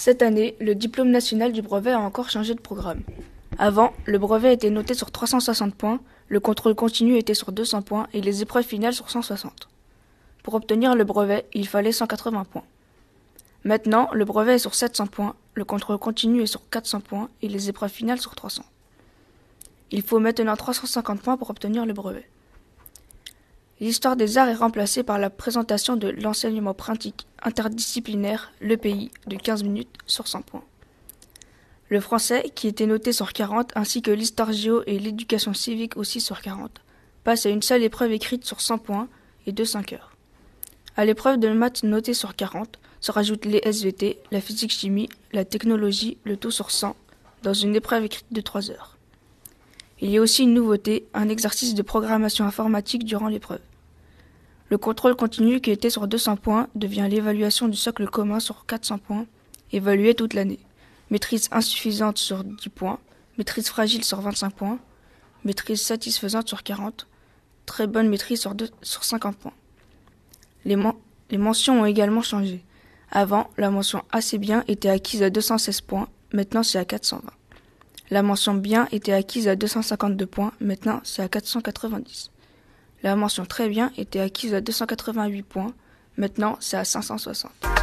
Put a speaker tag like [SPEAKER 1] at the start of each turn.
[SPEAKER 1] Cette année, le diplôme national du brevet a encore changé de programme. Avant, le brevet était noté sur 360 points, le contrôle continu était sur 200 points et les épreuves finales sur 160. Pour obtenir le brevet, il fallait 180 points. Maintenant, le brevet est sur 700 points, le contrôle continu est sur 400 points et les épreuves finales sur 300. Il faut maintenant 350 points pour obtenir le brevet. L'histoire des arts est remplacée par la présentation de l'enseignement pratique interdisciplinaire, l'EPI, de 15 minutes sur 100 points. Le français, qui était noté sur 40, ainsi que l'histoire géo et l'éducation civique aussi sur 40, passe à une seule épreuve écrite sur 100 points et de 5 heures. À l'épreuve de maths notée sur 40, se rajoutent les SVT, la physique-chimie, la technologie, le tout sur 100, dans une épreuve écrite de 3 heures. Il y a aussi une nouveauté, un exercice de programmation informatique durant l'épreuve. Le contrôle continu qui était sur 200 points devient l'évaluation du socle commun sur 400 points, évalué toute l'année. Maîtrise insuffisante sur 10 points, maîtrise fragile sur 25 points, maîtrise satisfaisante sur 40, très bonne maîtrise sur 50 points. Les mentions ont également changé. Avant, la mention assez bien était acquise à 216 points, maintenant c'est à 420. La mention bien était acquise à 252 points, maintenant c'est à 490. La mention très bien était acquise à 288 points, maintenant c'est à 560.